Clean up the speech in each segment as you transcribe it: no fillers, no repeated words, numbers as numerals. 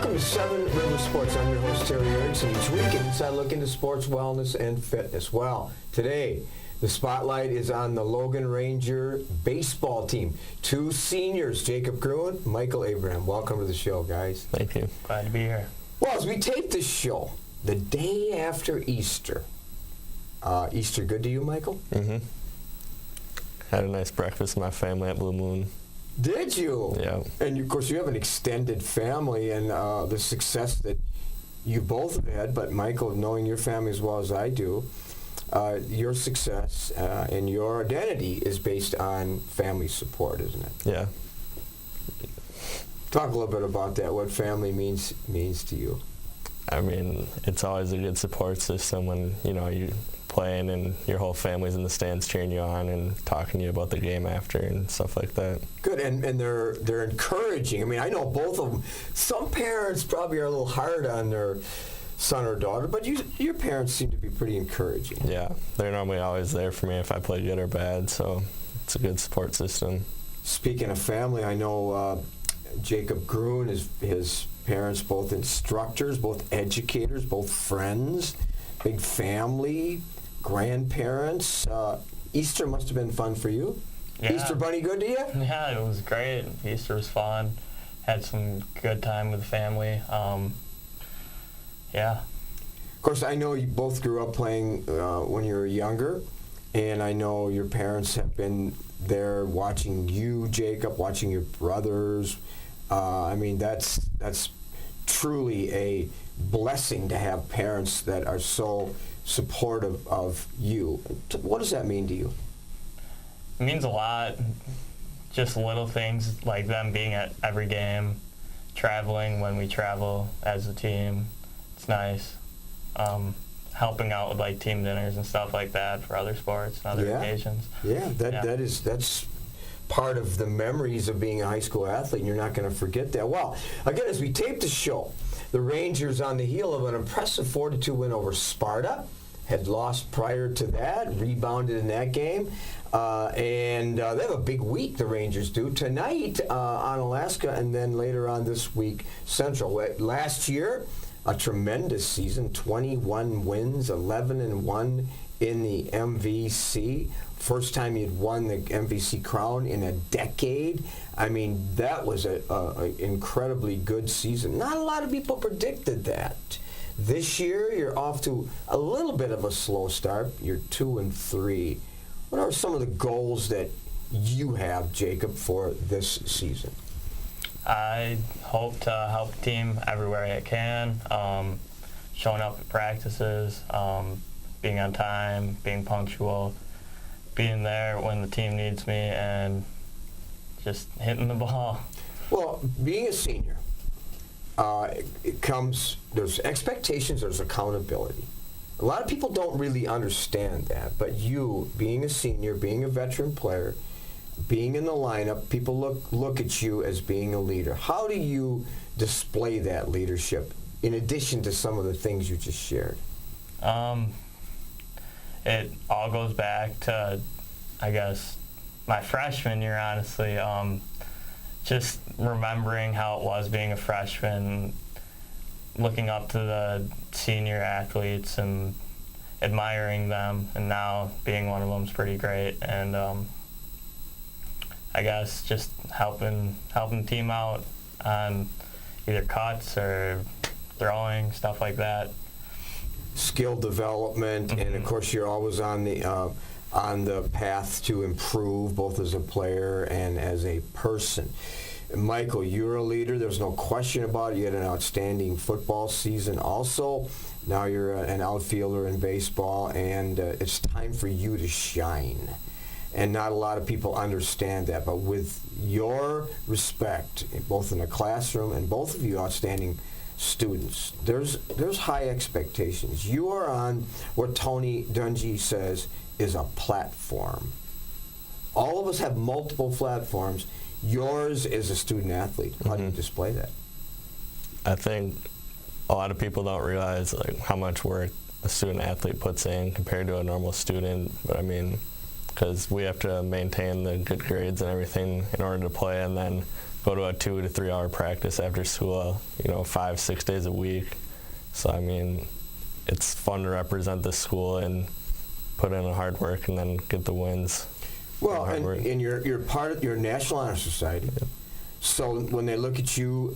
Welcome to Seven River Sports. I'm your host, Terry Erickson. Each week, an inside look into sports, wellness, and fitness. Well, today, the spotlight is on the Logan Ranger baseball team. Two seniors, Jacob Gruen and Michael Abraham. Welcome to the show, guys. Thank you. Glad to be here. Well, as we tape this show, the day after Easter. Easter good to you, Michael? Mm-hmm. Had a nice breakfast with my family at Blue Moon. Did you? Yeah. And, of course, you have an extended family, and the success that you both have had, but, Michael, knowing your family as well as I do, your success and your identity is based on family support, isn't it? Yeah. Talk a little bit about that, what family means to you. I mean, it's always a good support system when, you're playing and your whole family's in the stands cheering you on and talking to you about the game after and stuff like that. Good, and they're encouraging. I mean, I know both of them. Some parents probably are a little hard on their son or daughter, but your parents seem to be pretty encouraging. Yeah, they're normally always there for me if I play good or bad, so it's a good support system. Speaking of family, I know Jacob Gruen, his parents, both instructors, both educators, both friends, big family, grandparents. Easter must have been fun for you. Yeah. Easter bunny good to you? Yeah, it was great. Easter was fun. Had some good time with the family. Yeah. Of course, I know you both grew up playing when you were younger, and I know your parents have been there watching you, Jacob, watching your brothers. I mean, that's truly a blessing to have parents that are so supportive of you. What does that mean to you? It means a lot. Just little things like them being at every game, traveling when we travel as a team. It's nice. Helping out with like team dinners and stuff like that for other sports and other occasions. Yeah, that's part of the memories of being a high school athlete, and you're not going to forget that. Well, again, as we tape the show, the Rangers on the heel of an impressive 4-2 win over Sparta, had lost prior to that, rebounded in that game, and they have a big week, the Rangers do, tonight on Alaska, and then later on this week, Central. Last year, a tremendous season, 21 wins, 11-1 in the MVC. First time you'd won the MVC crown in a decade. I mean, that was an incredibly good season. Not a lot of people predicted that. This year, you're off to a little bit of a slow start. You're 2-3. What are some of the goals that you have, Jacob, for this season? I hope to help the team everywhere I can, showing up at practices, being on time, being punctual, being there when the team needs me, and just hitting the ball. Well, being a senior, there's expectations, there's accountability. A lot of people don't really understand that, but you, being a senior, being a veteran player, being in the lineup, people look at you as being a leader. How do you display that leadership in addition to some of the things you just shared? It all goes back to, I guess, my freshman year, honestly. Just remembering how it was being a freshman, looking up to the senior athletes and admiring them, and now being one of them is pretty great. And I guess just helping the team out on either cuts or throwing, stuff like that. Skill development, and of course you're always on the path to improve, both as a player and as a person. Michael, you're a leader. There's no question about it. You had an outstanding football season also. Now you're an outfielder in baseball, and it's time for you to shine. And not a lot of people understand that, but with your respect, both in the classroom and both of you outstanding students, there's high expectations. You are on what Tony Dungy says is a platform. All of us have multiple platforms. Yours is a student athlete. How do you display that? I think a lot of people don't realize how much work a student athlete puts in compared to a normal student. But I mean, because we have to maintain the good grades and everything in order to play, and then go to a 2 to 3 hour practice after school, 5-6 days a week. So I mean, it's fun to represent the school and put in the hard work and then get the wins. Well, and you're part of your National Honor Society. Yep. So when they look at you,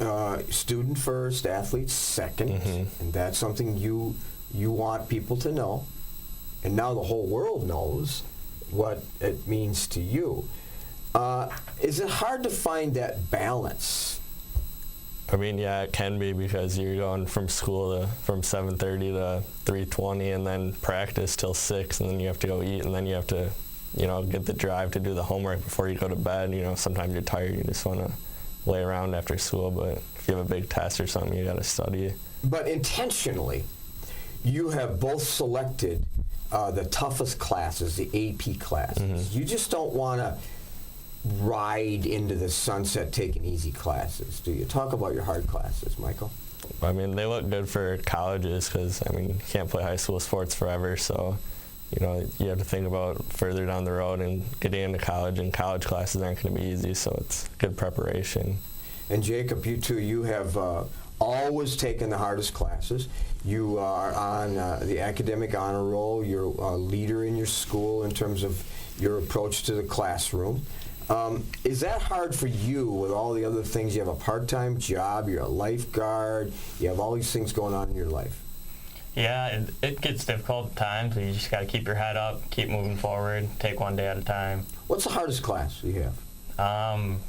student first, athlete second, and that's something you want people to know. And now the whole world knows what it means to you. Is it hard to find that balance? I mean, yeah, it can be, because you're going from school from 7:30 to 3:20, and then practice till 6, and then you have to go eat, and then you have to, get the drive to do the homework before you go to bed. Sometimes you're tired, you just want to lay around after school, but if you have a big test or something, you got to study. But intentionally, you have both selected the toughest classes, the AP classes. You just don't want to ride into the sunset taking easy classes, do you? Talk about your hard classes, Michael. I mean, they look good for colleges because, you can't play high school sports forever, so, you have to think about further down the road and getting into college, and college classes aren't going to be easy, so it's good preparation. And Jacob, you too, you have always taken the hardest classes. You are on the academic honor roll. You're a leader in your school in terms of your approach to the classroom. Is that hard for you with all the other things? You have a part-time job, you're a lifeguard, you have all these things going on in your life. Yeah, it gets difficult at times. You just got to keep your head up, keep moving forward, take one day at a time. What's the hardest class you have?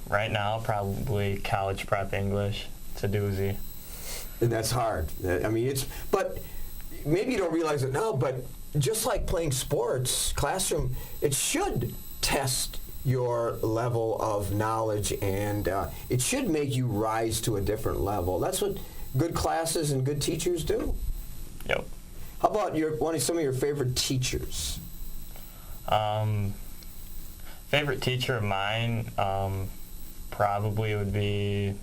Right now, probably college prep English. It's a doozy. And that's hard. I mean, but maybe you don't realize it now, but just like playing sports, classroom, it should test your level of knowledge, and it should make you rise to a different level. That's what good classes and good teachers do. Yep. How about some of your favorite teachers? Favorite teacher of mine probably would be,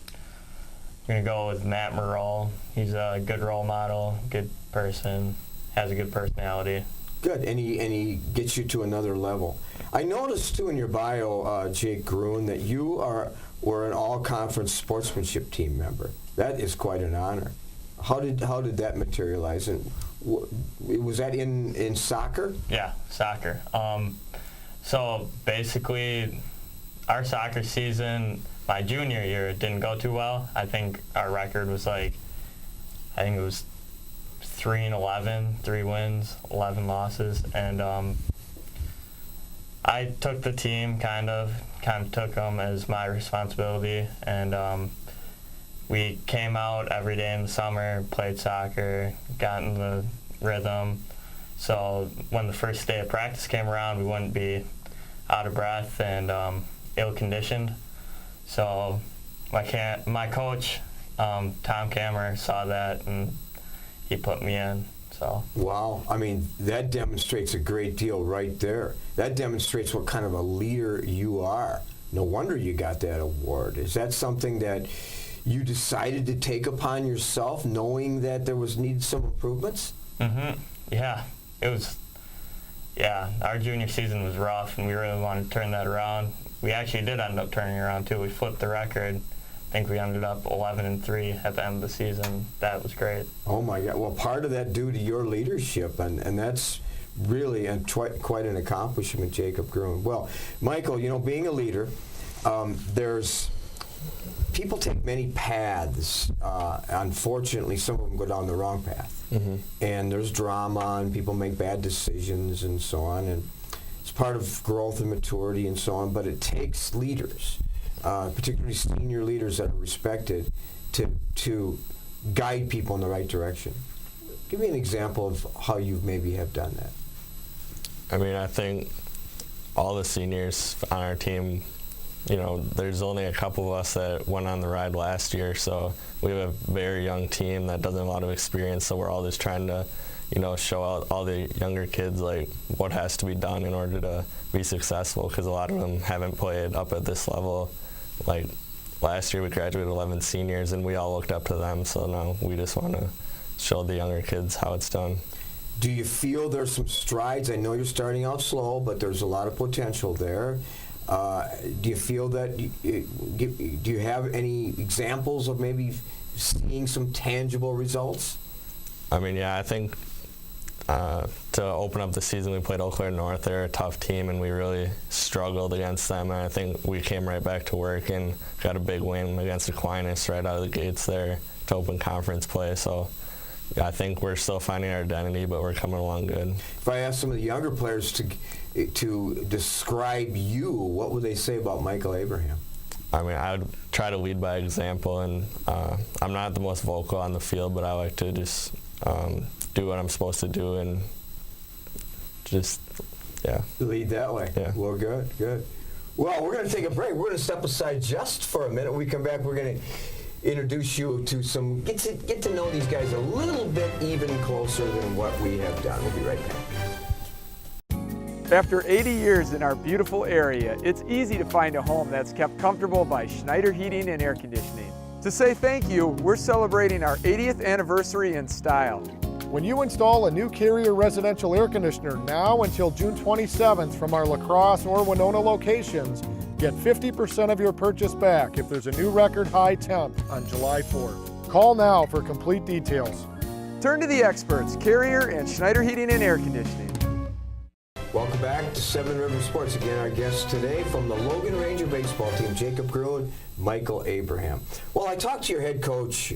I'm going to go with Matt Morrell. He's a good role model, good person, has a good personality. Good, and he gets you to another level. I noticed too in your bio, Jake Gruen, that you were an all-conference sportsmanship team member. That is quite an honor. How did that materialize? And was that in soccer? Yeah, soccer. So basically, our soccer season, my junior year, it didn't go too well. I think our record was it was 3-11, 3 wins, 11 losses, and I took the team, kind of took them as my responsibility, and we came out every day in the summer, played soccer, got in the rhythm, so when the first day of practice came around, we wouldn't be out of breath and ill-conditioned. So my coach, Tom Kammer, saw that, and he put me in. So. Wow. I mean, that demonstrates a great deal right there. That demonstrates what kind of a leader you are. No wonder you got that award. Is that something that you decided to take upon yourself, knowing that there needed some improvements? Yeah. It was. Yeah, our junior season was rough, and we really wanted to turn that around. We actually did end up turning around, too. We flipped the record. I think we ended up 11-3 at the end of the season. That was great. Oh my God! Well, part of that due to your leadership, and that's really quite an accomplishment, Jacob Gruen. Well, Michael, being a leader, there's people take many paths. Unfortunately, some of them go down the wrong path, and there's drama, and people make bad decisions, and so on. And it's part of growth and maturity, and so on. But it takes leaders. Particularly senior leaders that are respected, to guide people in the right direction. Give me an example of how you maybe have done that. I mean, I think all the seniors on our team, there's only a couple of us that went on the ride last year, so we have a very young team that doesn't have a lot of experience, so we're all just trying to show out all the younger kids what has to be done in order to be successful, because a lot of them haven't played up at this level. Last year we graduated 11 seniors, and we all looked up to them, so now we just want to show the younger kids how it's done. Do you feel there's some strides? I know you're starting out slow, but there's a lot of potential there. Do you feel that? Do you have any examples of maybe seeing some tangible results? I mean, yeah, I think to open up the season, we played Eau Claire North. They're a tough team, and we really struggled against them. And I think we came right back to work and got a big win against Aquinas right out of the gates there to open conference play. So I think we're still finding our identity, but we're coming along good. If I ask some of the younger players to describe you, what would they say about Michael Abraham? I mean, I would try to lead by example, and I'm not the most vocal on the field, but I like to just do what I'm supposed to do and just, yeah. Lead that way. Yeah. Well, good. Well, we're going to take a break. We're going to step aside just for a minute. When we come back, we're going to introduce you to some, get to know these guys a little bit even closer than what we have done. We'll be right back. After 80 years in our beautiful area, it's easy to find a home that's kept comfortable by Schneider Heating and Air Conditioning. To say thank you, we're celebrating our 80th anniversary in style. When you install a new Carrier residential air conditioner now until June 27th from our La Crosse or Winona locations, get 50% of your purchase back if there's a new record high temp on July 4th. Call now for complete details. Turn to the experts, Carrier and Schneider Heating and Air Conditioning. Welcome back to Seven Rivers Sports. Again, our guests today from the Logan Ranger baseball team, Jacob Gruen, Michael Abraham. Well, I talked to your head coach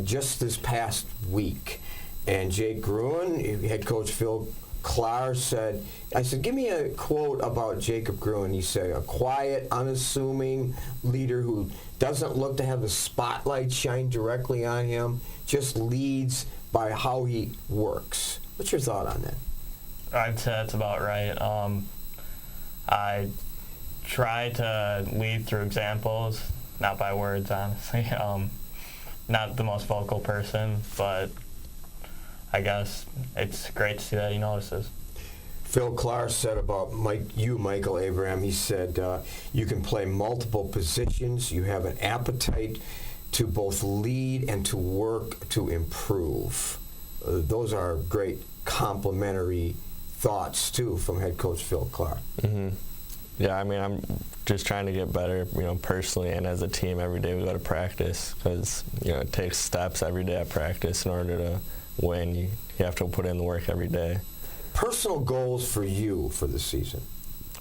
just this past week, and Jake Gruen, head coach Phil Klar said, I said, give me a quote about Jacob Gruen. He said, a quiet, unassuming leader who doesn't look to have the spotlight shine directly on him, just leads by how he works. What's your thought on that? I'd say that's about right. I try to lead through examples, not by words, honestly. Not the most vocal person, but I guess it's great to see that he notices. Phil Klar said about Michael Abraham, he said, you can play multiple positions. You have an appetite to both lead and to work to improve. Those are great complimentary thoughts, too, from head coach Phil Klar. Mm-hmm. Yeah, I mean, I'm just trying to get better, personally and as a team. Every day we go to practice because, it takes steps every day at practice in order to win. You have to put in the work every day. Personal goals for you for the season?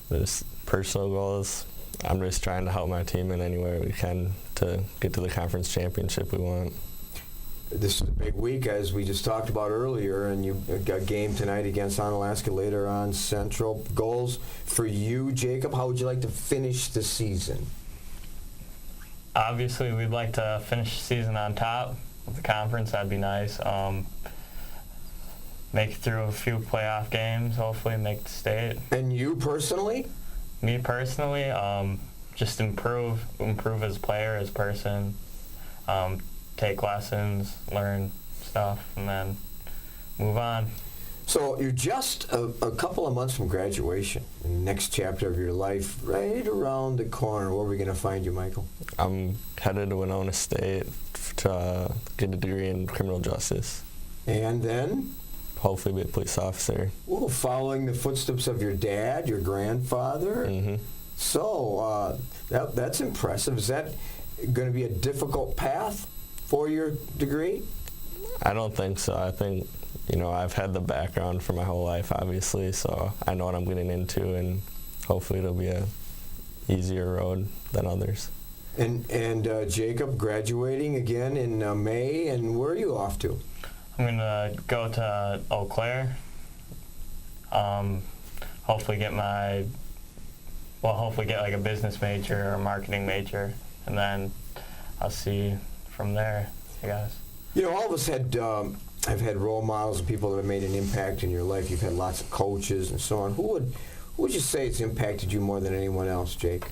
Just personal goals, I'm just trying to help my team in any way we can to get to the conference championship we want. This is a big week, as we just talked about earlier, and you got a game tonight against Onalaska, later on Central. Goals for you, Jacob? How would you like to finish the season? Obviously, we'd like to finish the season on top of the conference. That'd be nice. Make it through a few playoff games, hopefully make the state. And you personally? Me personally, just improve as a player, as a person. Take lessons, learn stuff, and then move on. So you're just a couple of months from graduation, the next chapter of your life, right around the corner. Where are we going to find you, Michael? I'm headed to Winona State to get a degree in criminal justice. And then? Hopefully be a police officer. Well, following the footsteps of your dad, your grandfather. Mm-hmm. So that's impressive. Is that going to be a difficult path for your degree? I don't think so. I think, I've had the background for my whole life, obviously, so I know what I'm getting into, and hopefully it'll be a easier road than others. And Jacob, graduating again in May, and where are you off to? I'm going to go to Eau Claire. Hopefully get like a business major or a marketing major, and then I'll see from there, I guess. All of us have had role models and people that have made an impact in your life. You've had lots of coaches and so on. Who would you say has impacted you more than anyone else, Jake?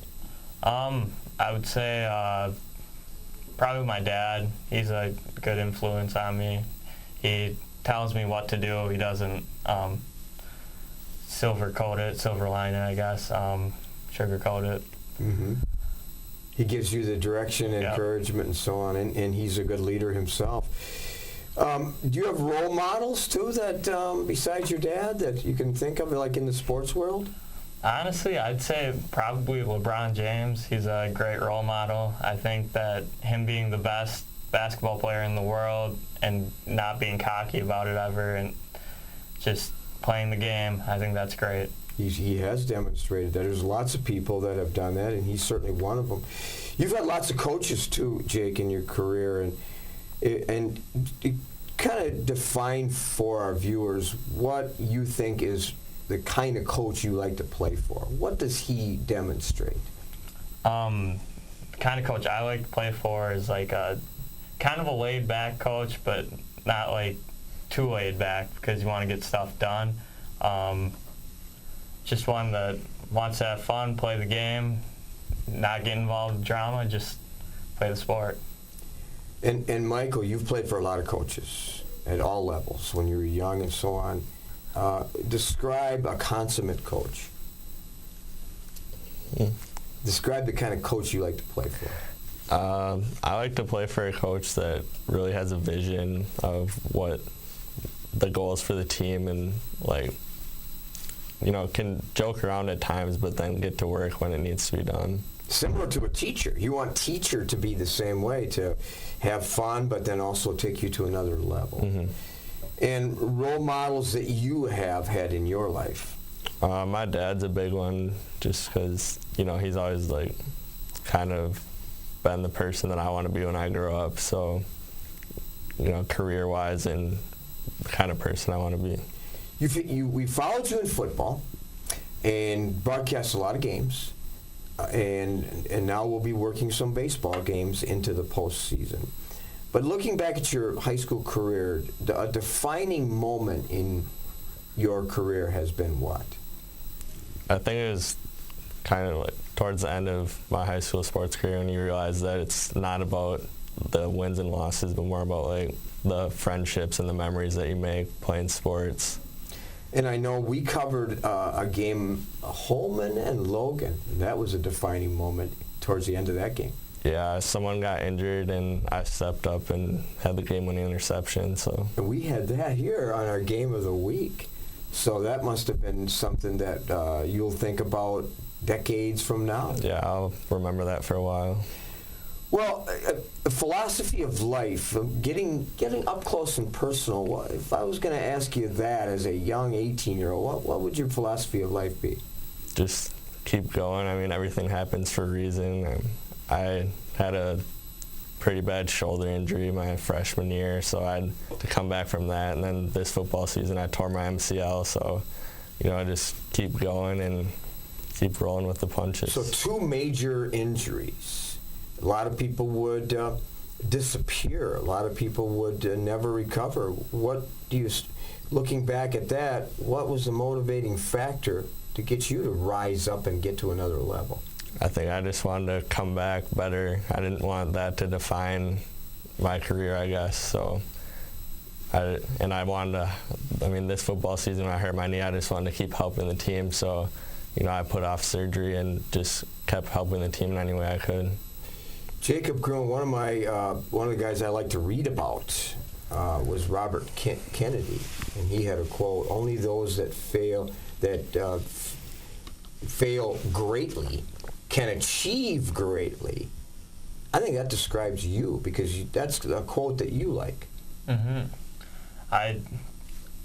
I would say probably my dad. He's a good influence on me. He tells me what to do. He doesn't silver line it, I guess, sugarcoat it. Mm-hmm. He gives you the direction, Yep. encouragement, and so on, and he's a good leader himself. Do you have role models too that besides your dad that you can think of, like in the sports world? Honestly, I'd say probably LeBron James. He's a great role model. I think that him being the best basketball player in the world and not being cocky about it ever and just playing the game, I think that's great. He has demonstrated that. There's lots of people that have done that, and he's certainly one of them. You've had lots of coaches too, Jake, in your career, and kind of define for our viewers what you think is the kind of coach you like to play for. What does he demonstrate? The kind of coach I like to play for is like a kind of a laid-back coach, but not like too laid back because you want to get stuff done. Just one that wants to have fun, play the game, not get involved in drama, just play the sport. And Michael, you've played for a lot of coaches at all levels when you were young and so on. Describe a consummate coach. Describe the kind of coach you like to play for. I like to play for a coach that really has a vision of what the goals for the team and, like, you know, can joke around at times but then get to work when it needs to be done. Similar to a teacher. You want teacher to be the same way, to have fun but then also take you to another level. Mm-hmm. And role models that you have had in your life. My dad's a big one just because, you know, he's always, like, kind of been the person that I want to be when I grow up. So, you know, career-wise and the kind of person I want to be. We followed you in football and broadcast a lot of games. And now we'll be working some baseball games into the postseason. But looking back at your high school career, a defining moment in your career has been what? I think it was kind of like towards the end of my high school sports career when you realize that it's not about the wins and losses, but more about like the friendships and the memories that you make playing sports. And I know we covered a game, Holman and Logan. That was a defining moment towards the end of that game. Yeah, someone got injured, and I stepped up and had the game-winning interception. So. And we had that here on our game of the week. So that must have been something that you'll think about decades from now. Yeah, I'll remember that for a while. Well, a philosophy of life, getting up close and personal. If I was going to ask you that as a young 18-year-old, what would your philosophy of life be? Just keep going. I mean, everything happens for a reason. I had a pretty bad shoulder injury my freshman year, so I had to come back from that. And then this football season, I tore my MCL. So, you know, I just keep going and keep rolling with the punches. So 2 major injuries. A lot of people would disappear. A lot of people would never recover. What do you, looking back at that, what was the motivating factor to get you to rise up and get to another level? I think I just wanted to come back better. I didn't want that to define my career, I guess. So, I wanted to, I mean, this football season when I hurt my knee, I just wanted to keep helping the team. So, you know, I put off surgery and just kept helping the team in any way I could. Jacob Gruen, one of the guys I like to read about was Robert Kennedy, and he had a quote: "Only those that fail greatly can achieve greatly." I think that describes you because that's a quote that you like. Mm-hmm. I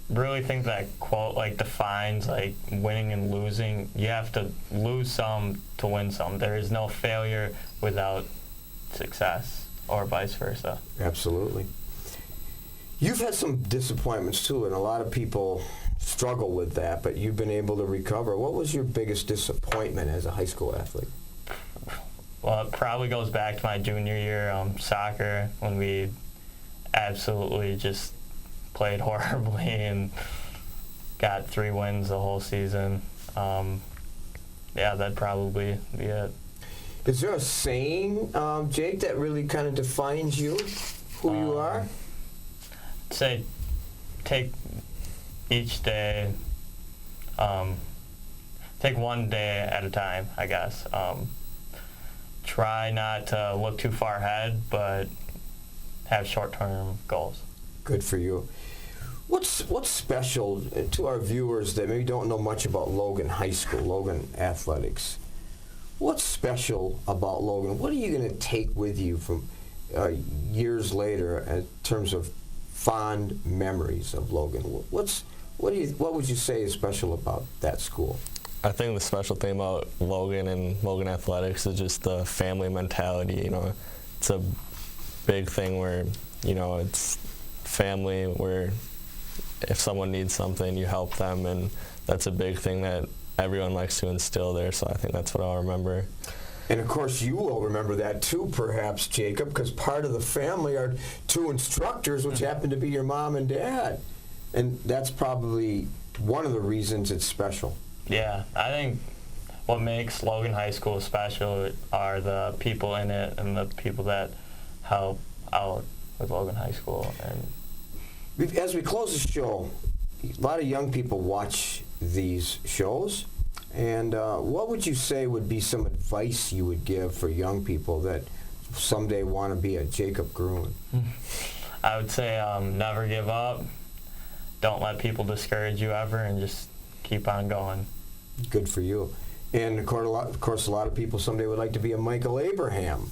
really think that quote like defines like winning and losing. You have to lose some to win some. There is no failure without success, or vice versa. Absolutely. You've had some disappointments too, and a lot of people struggle with that, but you've been able to recover. What was your biggest disappointment as a high school athlete? Well, it probably goes back to my junior year, soccer, when we absolutely just played horribly and got 3 wins the whole season. Yeah, that'd probably be it. Is there a saying, Jake, that really kind of defines you, who you are? Say, take each day, take one day at a time, I guess. Try not to look too far ahead, but have short-term goals. Good for you. What's special to our viewers that maybe don't know much about Logan High School, Logan Athletics? What's special about Logan? What are you going to take with you from years later in terms of fond memories of Logan? What would you say is special about that school? I think the special thing about Logan and Logan Athletics is just the family mentality. You know, it's a big thing where, you know, it's family where if someone needs something, you help them, and that's a big thing that everyone likes to instill there, so I think that's what I'll remember. And of course you will remember that too, perhaps, Jacob, because part of the family are two instructors, which happen to be your mom and dad. And that's probably one of the reasons it's special. Yeah, I think what makes Logan High School special are the people in it and the people that help out with Logan High School. And as we close the show, a lot of young people watch these shows, and what would you say would be some advice you would give for young people that someday want to be a Jacob Gruen? I would say never give up. Don't let people discourage you ever, and just keep on going. Good for you. And of course, a lot of people someday would like to be a Michael Abraham,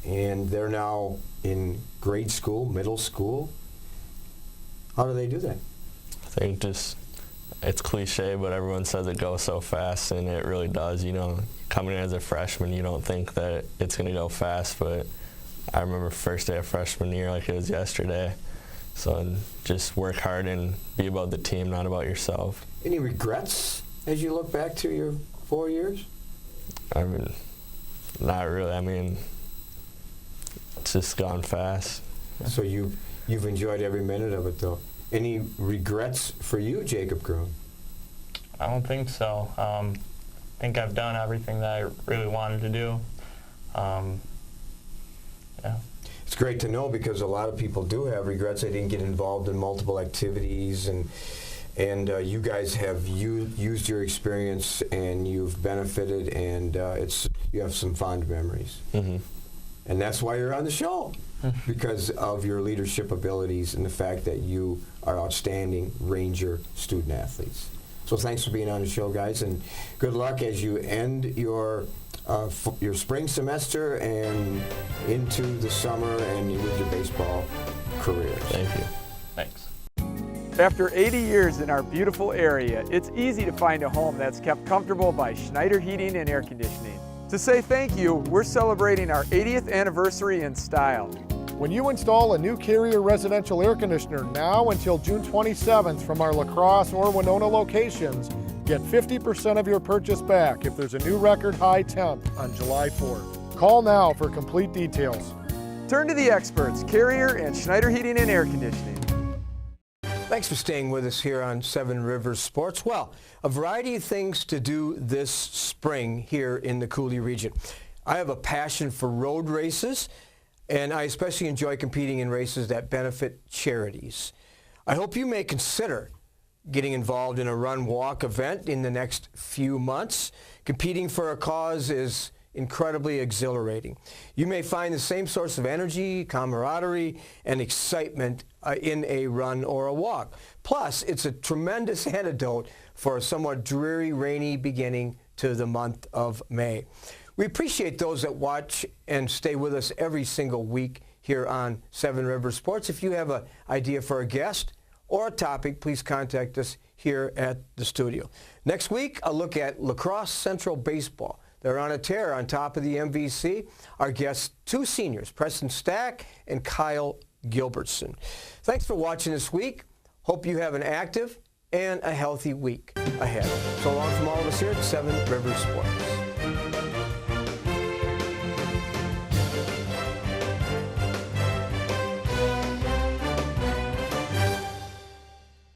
and they're now in grade school, middle school. How do they do that? I think just, it's cliche, but everyone says it goes so fast, and it really does. You know, coming in as a freshman, you don't think that it's going to go fast, but I remember first day of freshman year like it was yesterday. So just work hard and be about the team, not about yourself. Any regrets as you look back to your 4 years? I mean, not really. I mean, it's just gone fast. So you've enjoyed every minute of it, though. Any regrets for you, Jacob Gruen? I don't think so. I think I've done everything that I really wanted to do. Yeah. It's great to know, because a lot of people do have regrets. They didn't get involved in multiple activities, and you guys have used your experience, and you've benefited, and you have some fond memories. Mm-hmm. And that's why you're on the show, because of your leadership abilities and the fact that you are outstanding Ranger student athletes. So thanks for being on the show, guys, and good luck as you end your spring semester and into the summer and with your baseball career. Thank you. Thanks. After 80 years in our beautiful area, it's easy to find a home that's kept comfortable by Schneider Heating and Air Conditioning. To say thank you, we're celebrating our 80th anniversary in style. When you install a new Carrier residential air conditioner now until June 27th from our La Crosse or Winona locations, get 50% of your purchase back if there's a new record high temp on July 4th. Call now for complete details. Turn to the experts, Carrier and Schneider Heating and Air Conditioning. Thanks for staying with us here on Seven Rivers Sports. Well, a variety of things to do this spring here in the Cooley region. I have a passion for road races, and I especially enjoy competing in races that benefit charities. I hope you may consider getting involved in a run-walk event in the next few months. Competing for a cause is incredibly exhilarating. You may find the same source of energy, camaraderie, and excitement in a run or a walk. Plus, it's a tremendous antidote for a somewhat dreary, rainy beginning to the month of May. We appreciate those that watch and stay with us every single week here on Seven Rivers Sports. If you have an idea for a guest or a topic, please contact us here at the studio. Next week, a look at La Crosse Central Baseball. They're on a tear on top of the MVC. Our guests, two seniors, Preston Stack and Kyle Gilbertson. Thanks for watching this week. Hope you have an active and a healthy week ahead. So long from all of us here at Seven Rivers Sports.